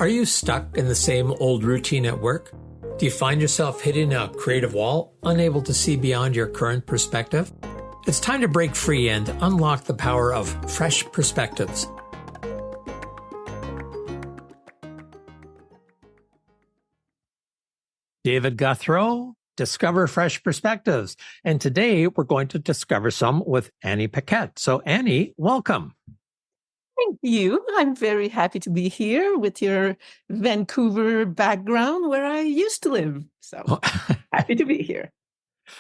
Are you stuck in the same old routine at work? Do you find yourself hitting a creative wall, unable to see beyond your current perspective? It's time to break free and unlock the power of fresh perspectives. David Guthrow, Discover Fresh Perspectives. And today we're going to discover some with Annie Paquette. So Annie, welcome. Thank you. I'm very happy to be here with your Vancouver background where I used to live. So happy to be here.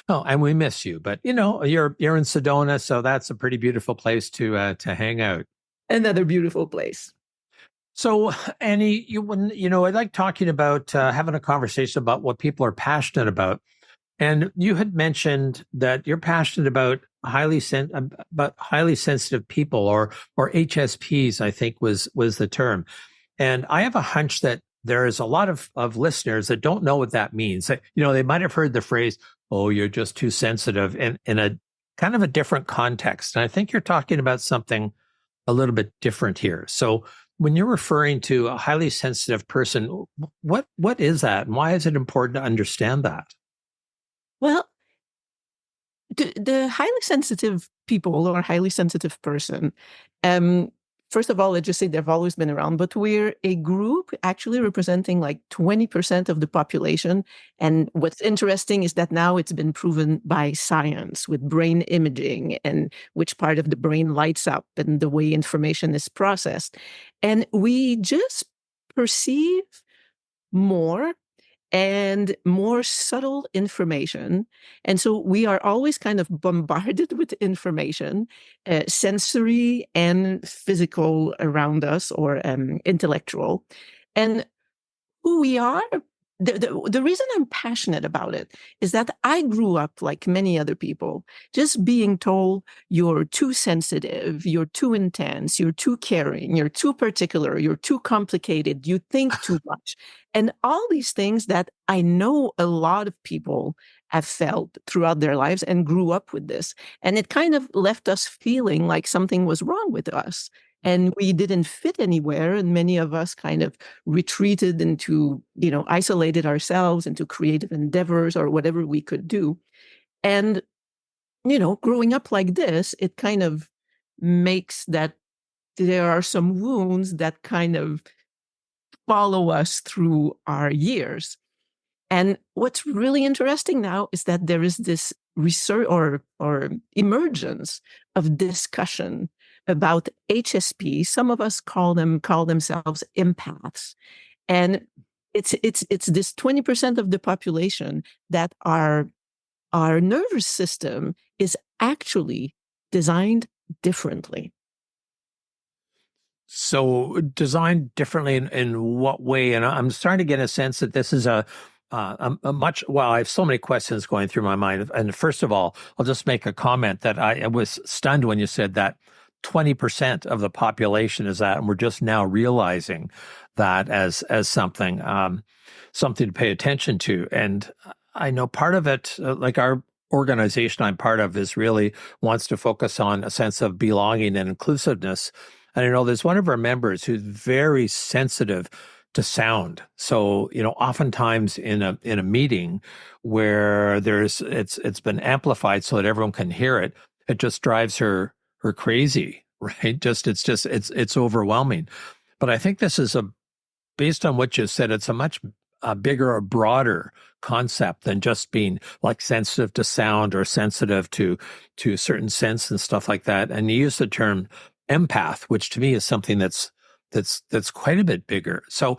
Oh, and we miss you, but you're in Sedona, so that's a pretty beautiful place to hang out. Another beautiful place. So, Annie, I like talking about having a conversation about what people are passionate about, and you had mentioned that you're passionate about highly sensitive people, or HSPs, I think was the term. And I have a hunch that there is a lot of listeners that don't know what that means. They might have heard the phrase, "Oh, you're just too sensitive," in a kind of a different context. And I think you're talking about something a little bit different here. So when you're referring to a highly sensitive person, what is that, and why is it important to understand that? Well, the highly sensitive people or highly sensitive person, first of all, let's just say they've always been around, but we're a group actually representing like 20% of the population. And what's interesting is that now it's been proven by science with brain imaging and which part of the brain lights up and the way information is processed. And we just perceive more and more subtle information. And so we are always kind of bombarded with information, sensory and physical around us, or intellectual. And who we are, the reason I'm passionate about it is that I grew up like many other people, just being told you're too sensitive, you're too intense, you're too caring, you're too particular, you're too complicated, you think too much. And all these things that I know a lot of people have felt throughout their lives and grew up with this. And it kind of left us feeling like something was wrong with us. And we didn't fit anywhere. And many of us kind of retreated into, isolated ourselves into creative endeavors or whatever we could do. And, growing up like this, it kind of makes that there are some wounds that kind of follow us through our years. And what's really interesting now is that there is this research or emergence of discussion about HSP. Some of us call themselves empaths. And it's this 20% of the population that our nervous system is actually designed differently. So designed differently in what way? And I'm starting to get a sense that this is I have so many questions going through my mind. And first of all, I'll just make a comment that I was stunned when you said that 20% of the population is that, and we're just now realizing that as something to pay attention to. And I know part of it, like our organization I'm part of, is really wants to focus on a sense of belonging and inclusiveness. And I know there's one of our members who's very sensitive to sound. So, oftentimes in a meeting where it's been amplified so that everyone can hear it, it just drives her crazy, right? It's overwhelming. But I think this is based on what you said, it's a much bigger or broader concept than just being like sensitive to sound or sensitive to certain sense and stuff like that. And you use the term empath, which to me is something that's quite a bit bigger. So,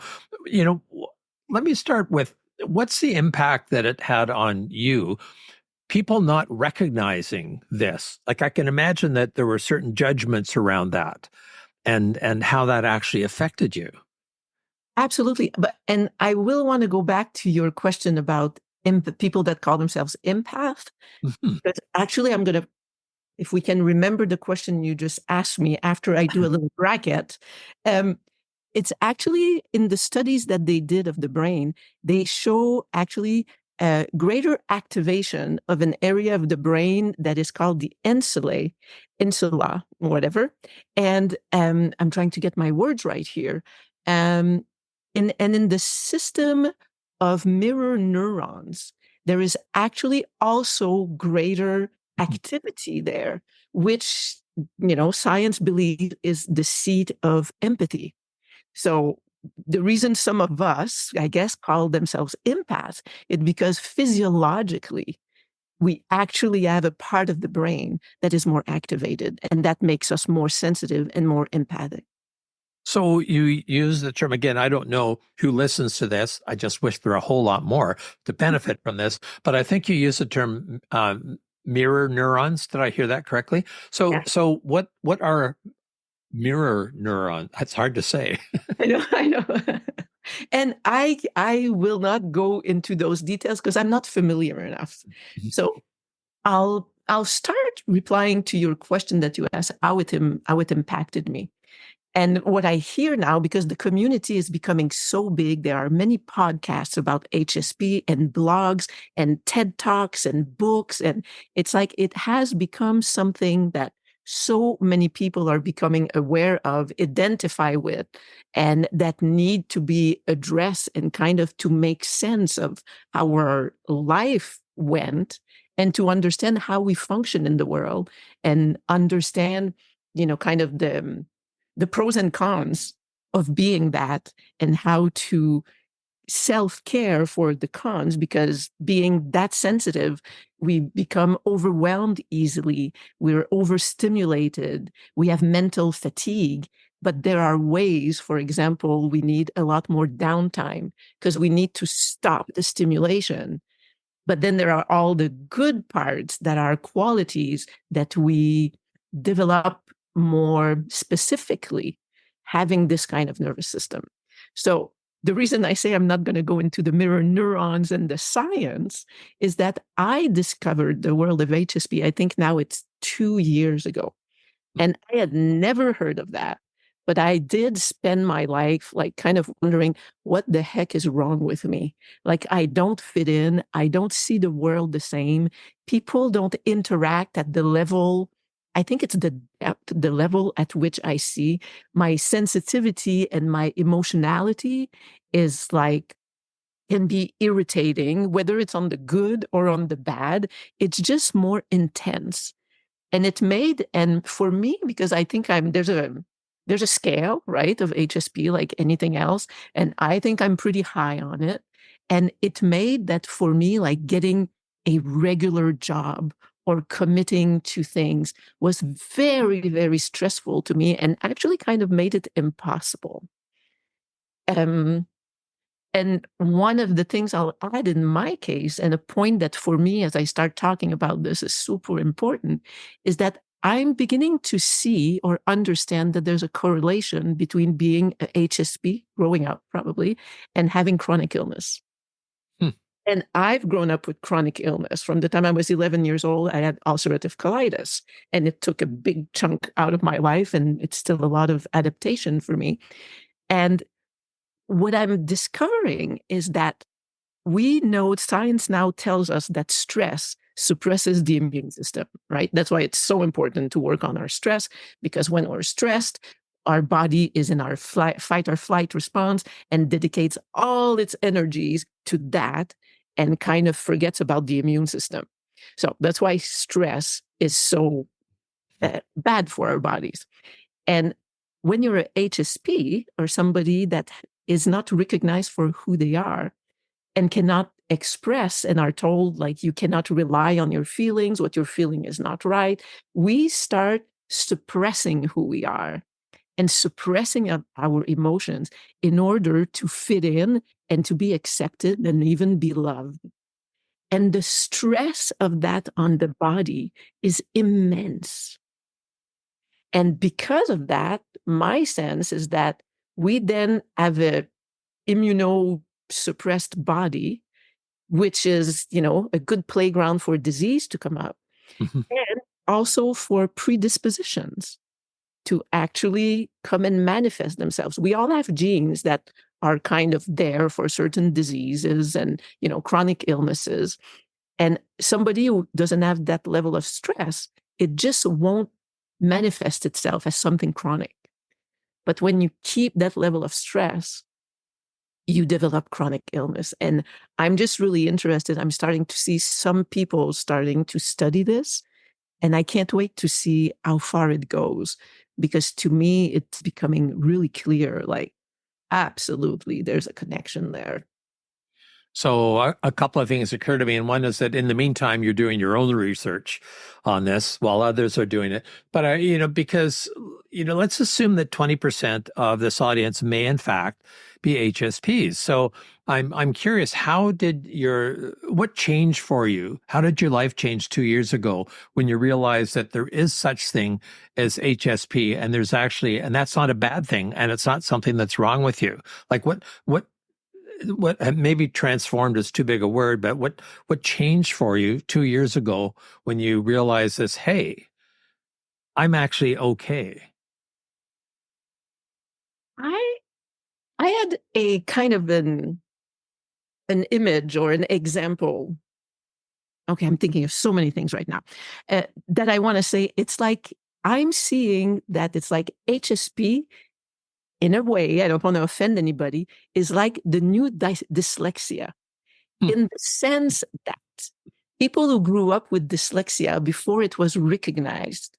let me start with, what's the impact that it had on you? People not recognizing this. Like, I can imagine that there were certain judgments around that and how that actually affected you. Absolutely. And I will want to go back to your question about people that call themselves empath. Mm-hmm. Because actually, if we can remember the question you just asked me after I do a little bracket, it's actually in the studies that they did of the brain, they show actually greater activation of an area of the brain that is called the insula, whatever. And I'm trying to get my words right here. and in the system of mirror neurons, there is actually also greater activity there, which, science believes is the seat of empathy. So the reason some of us, I guess, call themselves empaths is because physiologically, we actually have a part of the brain that is more activated, and that makes us more sensitive and more empathic. So you use the term again. I don't know who listens to this. I just wish there were a whole lot more to benefit from this. But I think you use the term mirror neurons. Did I hear that correctly? So Yeah. so what are mirror neurons? That's hard to say. I know. And I will not go into those details because I'm not familiar enough. So I'll start replying to your question that you asked, how it impacted me. And what I hear now, because the community is becoming so big, there are many podcasts about HSP and blogs and TED Talks and books. And it's like it has become something that so many people are becoming aware of, identify with, and that need to be addressed and kind of to make sense of how our life went and to understand how we function in the world and understand, kind of the pros and cons of being that and how to self-care for the cons, because being that sensitive, we become overwhelmed easily, we're overstimulated, we have mental fatigue. But there are ways, for example, we need a lot more downtime because we need to stop the stimulation. But then there are all the good parts that are qualities that we develop more specifically having this kind of nervous system. So the reason I say I'm not going to go into the mirror neurons and the science is that I discovered the world of HSP, I think now it's 2 years ago. And I had never heard of that. But I did spend my life like kind of wondering what the heck is wrong with me. Like I don't fit in. I don't see the world the same. People don't interact at the level. I think it's the depth, the level at which I see my sensitivity and my emotionality is like can be irritating, whether it's on the good or on the bad. It's just more intense. And it made, and for me, because I think there's a scale, right, of HSP like anything else, and I think I'm pretty high on it. And it made that for me, like getting a regular job or committing to things was very, very stressful to me and actually kind of made it impossible. Um, and one of the things I'll add in my case, and a point that for me, as I start talking about this, is super important, is that I'm beginning to see or understand that there's a correlation between being a HSP, growing up probably, and having chronic illness. Hmm. And I've grown up with chronic illness. From the time I was 11 years old, I had ulcerative colitis, and it took a big chunk out of my life, and it's still a lot of adaptation for me. And what I'm discovering is that we know science now tells us that stress suppresses the immune system, right? That's why it's so important to work on our stress, because when we're stressed, our body is in our fight or flight response and dedicates all its energies to that and kind of forgets about the immune system. So that's why stress is so bad for our bodies. And when you're a HSP or somebody that is not recognized for who they are and cannot express and are told like you cannot rely on your feelings, what you're feeling is not right, we start suppressing who we are and suppressing our emotions in order to fit in and to be accepted and even be loved. And the stress of that on the body is immense. And because of that, my sense is that we then have a immunosuppressed body, which is, a good playground for disease to come up, Mhm. and also for predispositions to actually come and manifest themselves. We all have genes that are kind of there for certain diseases and, chronic illnesses. And somebody who doesn't have that level of stress, it just won't manifest itself as something chronic. But when you keep that level of stress, you develop chronic illness. And I'm just really interested. I'm starting to see some people starting to study this, and I can't wait to see how far it goes, because to me, it's becoming really clear, like, absolutely, there's a connection there. So a couple of things occur to me, and one is that in the meantime, you're doing your own research on this while others are doing it. But because let's assume that 20% of this audience may in fact be HSPs. So I'm curious, what changed for you? How did your life change 2 years ago when you realized that there is such thing as HSP, and and that's not a bad thing, and it's not something that's wrong with you? Like what maybe transformed is too big a word, but what changed for you 2 years ago when you realized this? Hey, I'm actually okay. I I had a kind of an image or an example. Okay, I'm thinking of so many things right now that I want to say. It's like I'm seeing that it's like HSP, in a way, I don't want to offend anybody, is like the new dyslexia, Hmm. in the sense that people who grew up with dyslexia before it was recognized,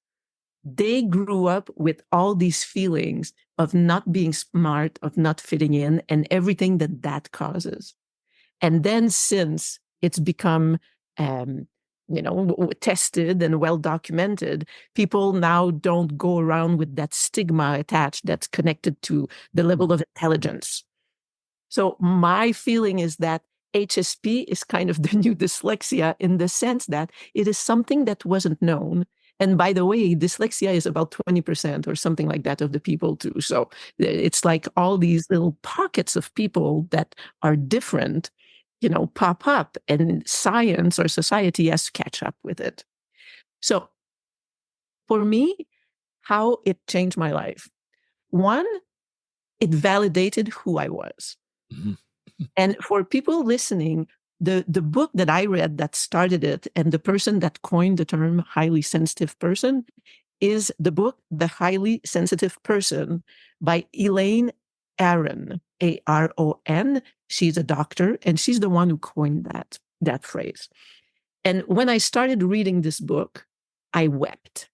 they grew up with all these feelings of not being smart, of not fitting in, and everything that that causes. And then since it's become, um, tested and well documented, people now don't go around with that stigma attached that's connected to the level of intelligence. So my feeling is that HSP is kind of the new dyslexia, in the sense that it is something that wasn't known. And by the way, dyslexia is about 20% or something like that of the people too. So it's like all these little pockets of people that are different, pop up, and science or society has to catch up with it. So for me, how it changed my life. One, it validated who I was. Mhm. And for people listening, the book that I read that started it, and the person that coined the term highly sensitive person, is the book The Highly Sensitive Person by Elaine Aron, Aron. She's a doctor, and she's the one who coined that phrase. And when I started reading this book, I wept.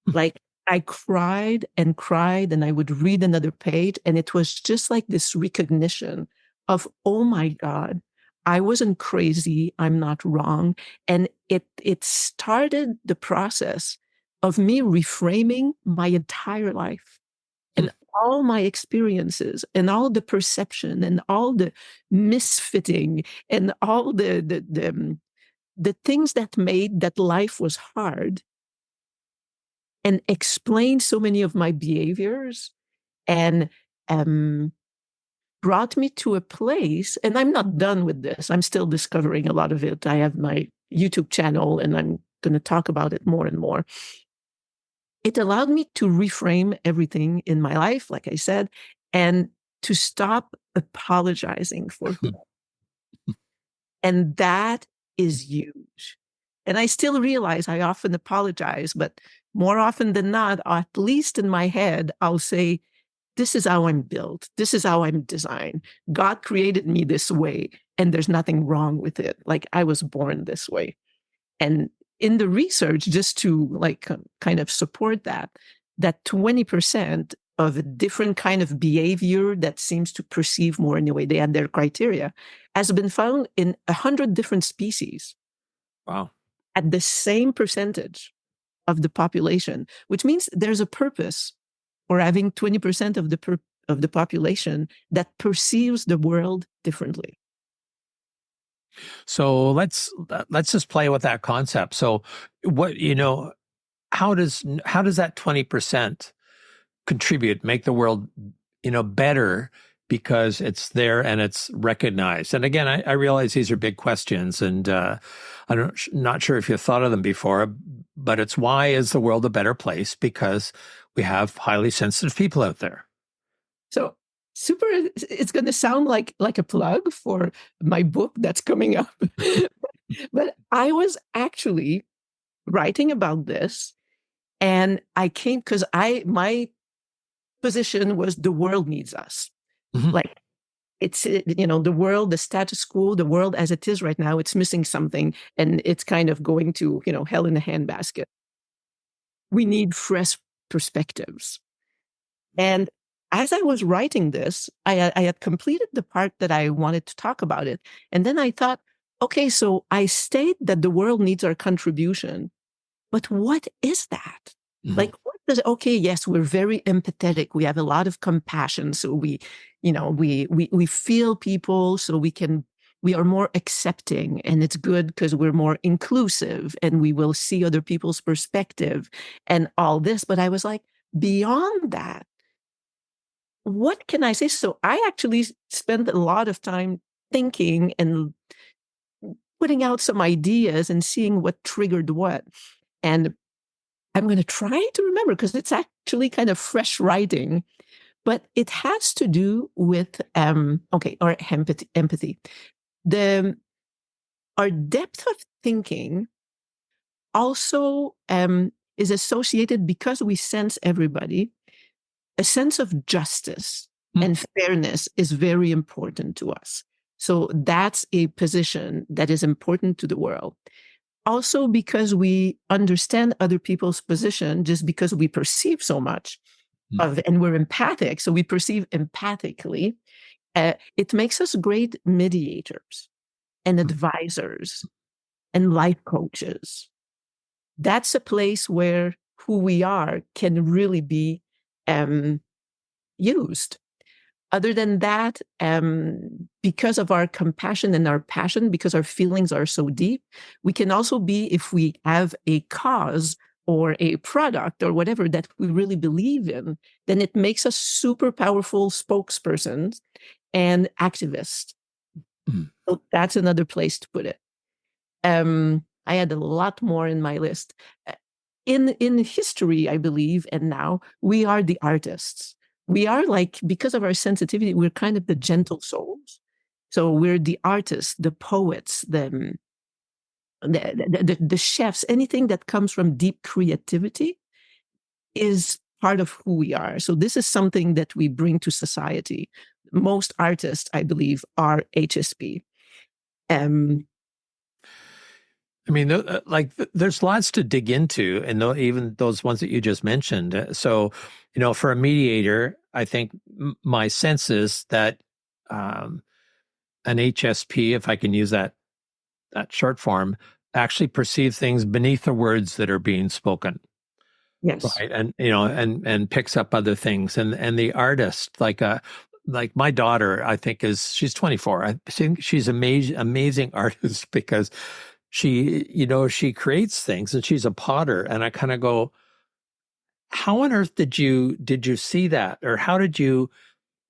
Like, I cried and cried, and I would read another page, and it was just like this recognition of, oh my God, I wasn't crazy. I'm not wrong. And it started the process of me reframing my entire life and all my experiences and all the perception and all the misfitting and all the things that made that life was hard, and explained so many of my behaviors, and um, brought me to a place. And I'm not done with this. I'm still discovering a lot of it. I have my YouTube channel, and I'm going to talk about it more and more. It allowed me to reframe everything in my life, like I said, and to stop apologizing for who. And that is huge. And I still realize I often apologize, but more often than not, at least in my head, I'll say, this is how I'm built. This is how I'm designed. God created me this way, and there's nothing wrong with it. Like, I was born this way. And in the research, just to like kind of support that 20% of a different kind of behavior that seems to perceive more, anyway, they had their criteria, has been found in 100 different species. Wow. At the same percentage of the population, which means there's a purpose for having 20% of the population that perceives the world differently. So let's just play with that concept. So how does that 20% contribute, make the world, better because it's there and it's recognized? And again, I realize these are big questions, and not sure if you've thought of them before, but it's, why is the world a better place? Because we have highly sensitive people out there. So super, it's going to sound like a plug for my book that's coming up. But I was actually writing about this, and I came because my position was the world needs us. Mhm. Like, it's, the world, the status quo, the world as it is right now, it's missing something, and it's kind of going to, hell in a handbasket. We need fresh perspectives. And as I was writing this, I had completed the part that I wanted to talk about it. And then I thought, okay, so I state that the world needs our contribution, but what is that? Mm-hmm. Like, what does, okay, yes, we're very empathetic. We have a lot of compassion. So we feel people, so we are more accepting, and it's good because we're more inclusive and we will see other people's perspective and all this. But I was like, beyond that, what can I say? So I actually spent a lot of time thinking and putting out some ideas and seeing what triggered what. And I'm going to try to remember, because it's actually kind of fresh writing, but it has to do with, or empathy. Our depth of thinking also is associated, because we sense everybody, a sense of justice and fairness is very important to us. So that's a position that is important to the world. Also, because we understand other people's position, just because we perceive so much of, and we're empathic, so we perceive empathically, it makes us great mediators and advisors and life coaches. That's a place where who we are can really be used. Other than that, because of our compassion and our passion, because our feelings are so deep, we can also be, if we have a cause or a product or whatever that we really believe in, then it makes us super powerful spokespersons and activists. So that's another place to put it. I had a lot more in my list. In history, I believe, and now, we are the artists. We are, like, because of our sensitivity, we're kind of the gentle souls. So we're the artists, the poets, the chefs. Anything that comes from deep creativity is part of who we are. So this is something that we bring to society. Most artists, I believe, are HSP. I mean, there's lots to dig into, and even those ones that you just mentioned. So, for a mediator, I think my sense is that an HSP, if I can use that short form, actually perceive things beneath the words that are being spoken. Yes. Right. And, and picks up other things. And the artist, like my daughter, I think she's 24. I think she's amazing artist, because she creates things, and she's a potter. And I kind of go, how on earth did you see that? Or how did you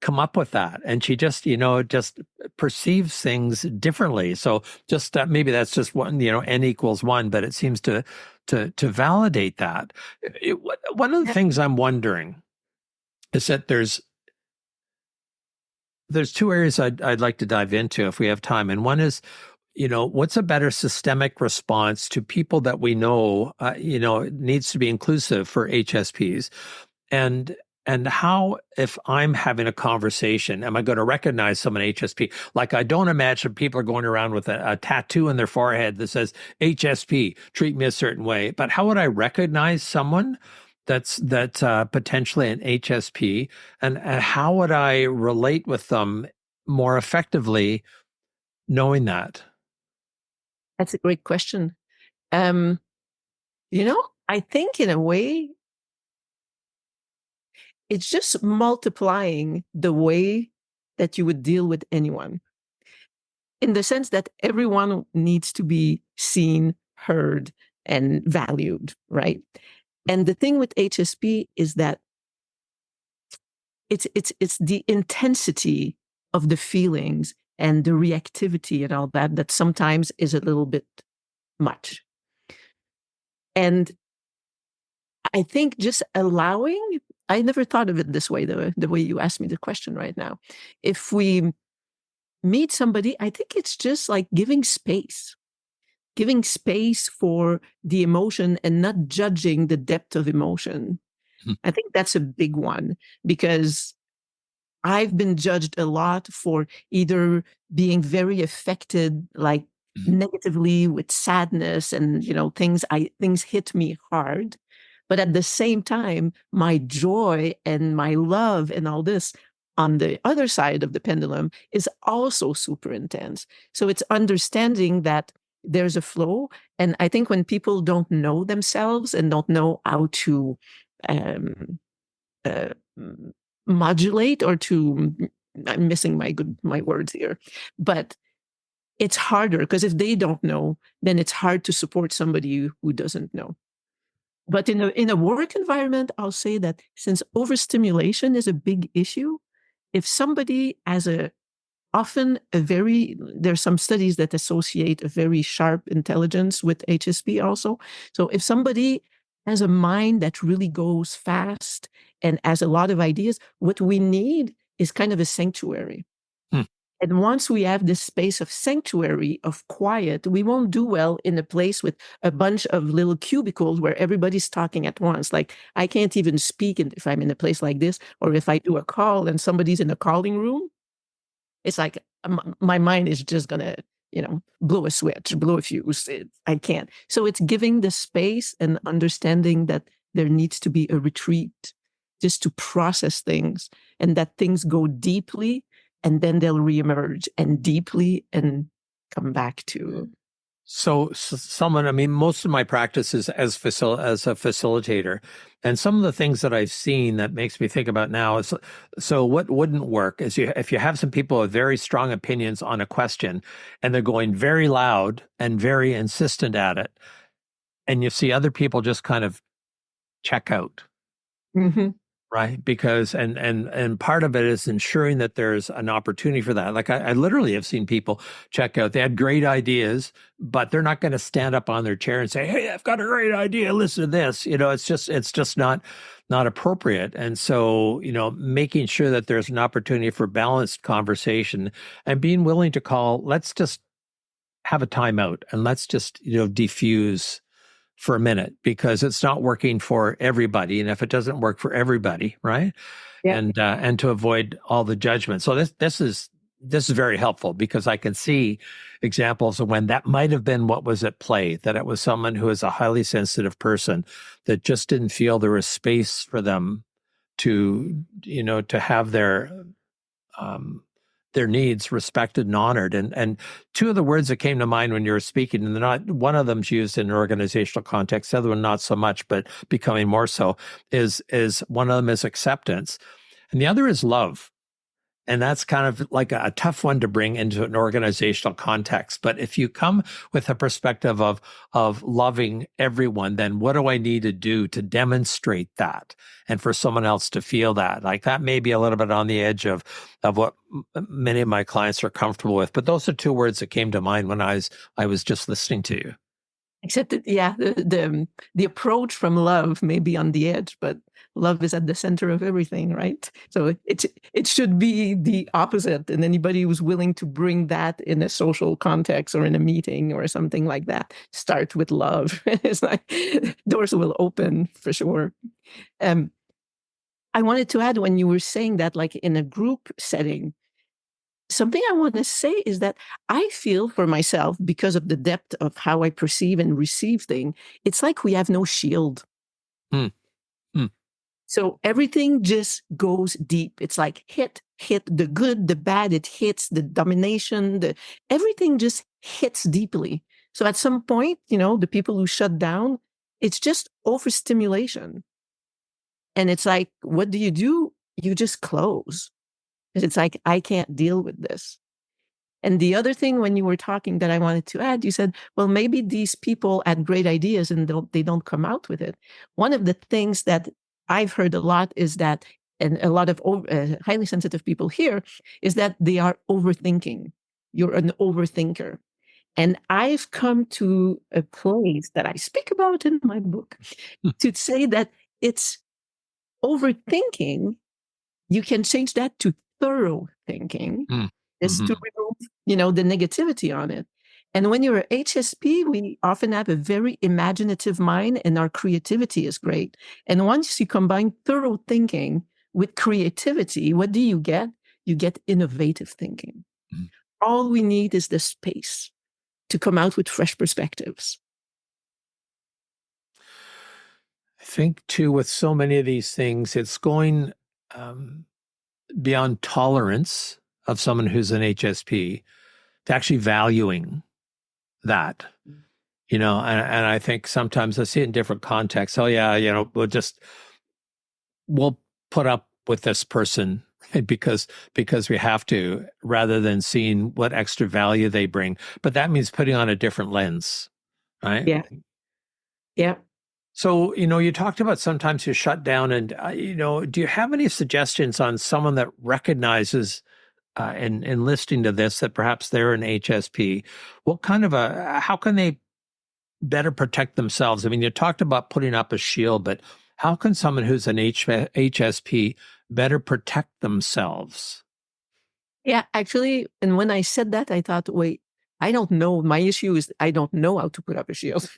come up with that? And she just, just perceives things differently. So just maybe that's just one, n equals one, but it seems to validate that. One of the things I'm wondering is that there's two areas I'd like to dive into if we have time. And one is, what's a better systemic response to people that we know, needs to be inclusive for HSPs, and how, if I'm having a conversation, am I going to recognize someone HSP? Like, I don't imagine people are going around with a tattoo on their forehead that says HSP, treat me a certain way. But how would I recognize someone that's potentially an HSP, and how would I relate with them more effectively, knowing that? That's a great question. I think in a way, it's just multiplying the way that you would deal with anyone, in the sense that everyone needs to be seen, heard, and valued, right? And the thing with HSP is that it's the intensity of the feelings and the reactivity and all that sometimes is a little bit much. And I think just allowing, I never thought of it this way, the way you asked me the question right now. If we meet somebody, I think it's just like giving space for the emotion and not judging the depth of emotion. I think that's a big one, because I've been judged a lot for either being very affected, like negatively with sadness and, things hit me hard. But at the same time, my joy and my love and all this on the other side of the pendulum is also super intense. So it's understanding that there's a flow. And I think when people don't know themselves and don't know how to um, uh, modulate or to, I'm missing my words here, but it's harder because if they don't know, then it's hard to support somebody who doesn't know. But in a work environment, I'll say that since overstimulation is a big issue, if somebody has there's some studies that associate a very sharp intelligence with HSP also. So if somebody has a mind that really goes fast and has a lot of ideas, what we need is kind of a sanctuary. And once we have this space of sanctuary, of quiet, we won't do well in a place with a bunch of little cubicles where everybody's talking at once. Like I can't even speak if I'm in a place like this, or if I do a call and somebody's in a calling room, it's like my mind is just going to, blow a switch, blow a fuse. I can't. So it's giving the space and understanding that there needs to be a retreat just to process things and that things go deeply and then they'll reemerge and deeply and come back to. So someone, I mean, most of my practice is as a facilitator, and some of the things that I've seen that makes me think about now is, so what wouldn't work is if you have some people with very strong opinions on a question and they're going very loud and very insistent at it, and you see other people just kind of check out. Mm-hmm. Right. Because and part of it is ensuring that there's an opportunity for that. Like I literally have seen people check out. They had great ideas, but they're not going to stand up on their chair and say, "Hey, I've got a great idea. Listen to this." It's just not appropriate. And so, making sure that there's an opportunity for balanced conversation and being willing to call, let's just have a timeout and let's just, diffuse for a minute because it's not working for everybody. And if it doesn't work for everybody, right? Yeah. And to avoid all the judgment. So this is very helpful because I can see examples of when that might have been what was at play, that it was someone who is a highly sensitive person that just didn't feel there was space for them to, to have their needs respected and honored. And two of the words that came to mind when you were speaking, and they're not, one of them's used in an organizational context, the other one not so much, but becoming more so, is one of them is acceptance. And the other is love. And that's kind of like a tough one to bring into an organizational context. But if you come with a perspective of loving everyone, then what do I need to do to demonstrate that and for someone else to feel that? Like that may be a little bit on the edge of what many of my clients are comfortable with. But those are two words that came to mind when I was just listening to you. Except that, yeah, the approach from love may be on the edge, but love is at the center of everything, right? So it should be the opposite. And anybody who's willing to bring that in a social context or in a meeting or something like that, start with love. It's like doors will open for sure. I wanted to add when you were saying that, like in a group setting, something I want to say is that I feel for myself, because of the depth of how I perceive and receive things, it's like we have no shield. So everything just goes deep. It's like hit the good, the bad, it hits the domination, everything just hits deeply. So at some point, the people who shut down, it's just overstimulation. And it's like, what do? You just close. It's like, I can't deal with this. And the other thing when you were talking that I wanted to add, you said, well, maybe these people had great ideas and they don't come out with it. One of the things that I've heard a lot is that, and a lot of highly sensitive people here, is that they are overthinking. You're an overthinker. And I've come to a place that I speak about in my book to say that it's overthinking. You can change that to thorough thinking, is to remove, the negativity on it. And when you're a HSP, we often have a very imaginative mind and our creativity is great. And once you combine thorough thinking with creativity, what do you get? you get innovative thinking. Mhm. All we need is the space to come out with fresh perspectives. I think too, with so many of these things, it's going um, beyond tolerance of someone who's an HSP to actually valuing that. And I think sometimes I see it in different contexts. Oh yeah, we'll put up with this person because we have to, rather than seeing what extra value they bring. But that means putting on a different lens, right? Yeah. Yeah. So, you talked about sometimes you shut down, and do you have any suggestions on someone that recognizes in listening to this that perhaps they're an HSP? How can they better protect themselves? I mean, you talked about putting up a shield, but how can someone who's an HSP better protect themselves? Yeah, actually, and when I said that, I thought, wait, I don't know. My issue is I don't know how to put up a shield.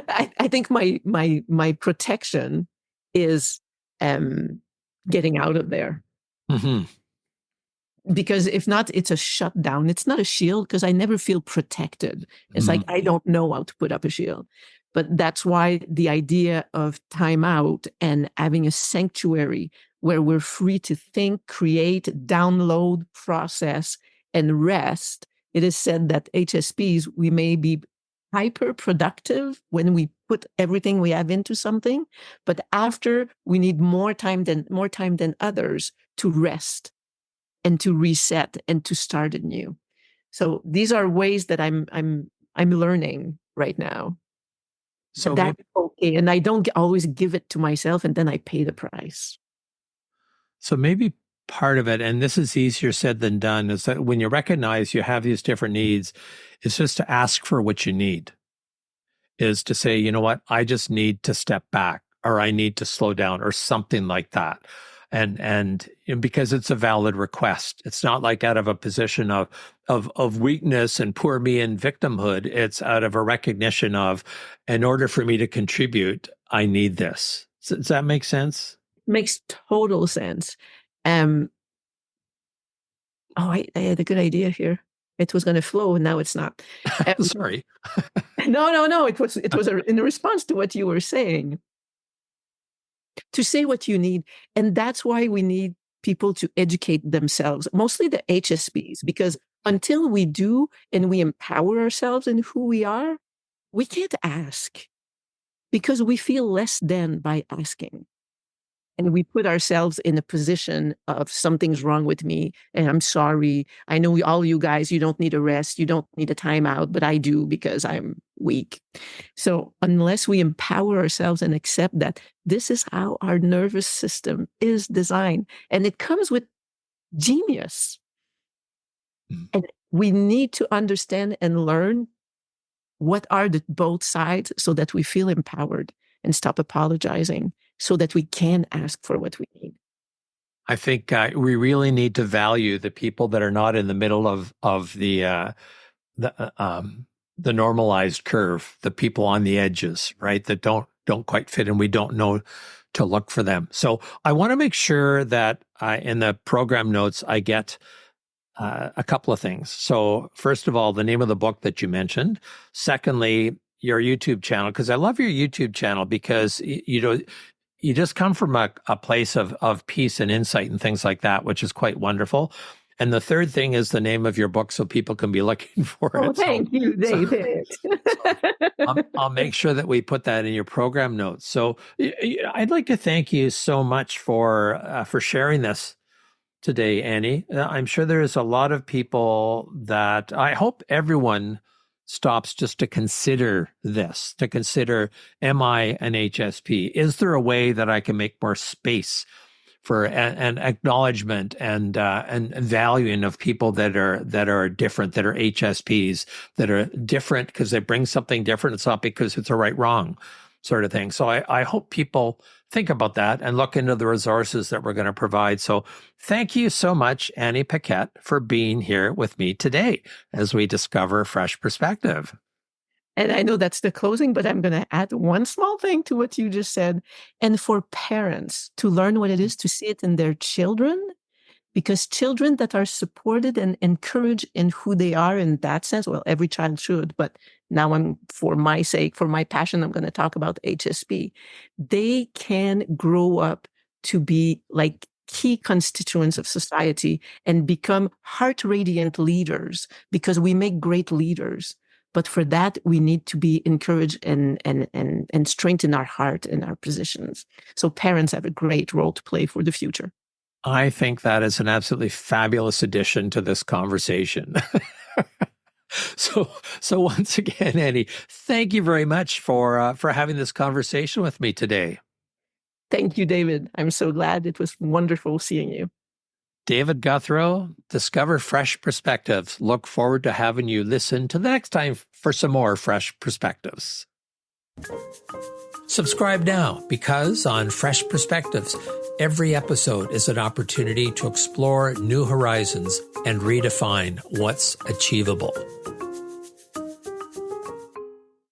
I think my protection is getting out of there. Mm-hmm. Because if not, it's a shutdown. It's not a shield because I never feel protected. It's like I don't know how to put up a shield. But that's why the idea of timeout and having a sanctuary where we're free to think, create, download, process, and rest. It is said that HSPs, we may be hyper productive when we put everything we have into something, but after we need more time than others to rest and to reset and to start anew. So these are ways that I'm learning right now. So That's okay, and I don't always give it to myself, and then I pay the price. maybe part of it, and this is easier said than done, is that when you recognize you have these different needs, it's just to ask for what you need. Is to say, you know what, I just need to step back, or I need to slow down, or something like that. And because it's a valid request, it's not like out of a position of weakness and poor me and victimhood. It's out of a recognition of, in order for me to contribute, I need this. Does that make sense? Makes total sense. I had a good idea here. It was going to flow, and now it's not. Sorry. No. It was in response to what you were saying. To say what you need. And that's why we need people to educate themselves, mostly the HSPs, because until we do and we empower ourselves in who we are, we can't ask because we feel less than by asking. And we put ourselves in a position of something's wrong with me and I'm sorry. I know all you guys, you don't need a rest. You don't need a timeout, but I do because I'm weak. So unless we empower ourselves and accept that this is how our nervous system is designed, and it comes with genius. And we need to understand and learn what are the both sides so that we feel empowered and stop apologizing so that we can ask for what we need. I think we really need to value the people that are not in the middle of the normalized curve, the people on the edges, right? That don't quite fit, and we don't know to look for them. So I want to make sure that in the program notes I get a couple of things. So first of all, the name of the book that you mentioned. Secondly, your YouTube channel, because I love your YouTube channel because you just come from a place of peace and insight and things like that, which is quite wonderful. And the third thing is the name of your book so people can be looking for it. Thank you, David. I'll make sure that we put that in your program notes. So I'd like to thank you so much for sharing this today, Annie. I'm sure there's a lot of people that I hope everyone stops just to consider this, to consider, am I an HSP? Is there a way that I can make more space for an acknowledgement and valuing of people that are different, that are HSPs, that are different because they bring something different. It's not because it's a right wrong sort of thing. So I hope people think about that and look into the resources that we're going to provide. So thank you so much, Annie Paquette, for being here with me today as we discover fresh perspective. And I know that's the closing, but I'm going to add one small thing to what you just said. And for parents to learn what it is to see it in their children, because children that are supported and encouraged in who they are in that sense, well, every child should, but now for my sake, for my passion, I'm going to talk about HSP. They can grow up to be like key constituents of society and become heart radiant leaders, because we make great leaders. But for that, we need to be encouraged and strengthen our heart and our positions. So parents have a great role to play for the future. I think that is an absolutely fabulous addition to this conversation. So once again, Annie, thank you very much for having this conversation with me today. Thank you, David. I'm so glad. It was wonderful seeing you. David Guthrow, Discover Fresh Perspectives. Look forward to having you listen to the next time for some more fresh perspectives. Subscribe now, because on Fresh Perspectives, every episode is an opportunity to explore new horizons and redefine what's achievable.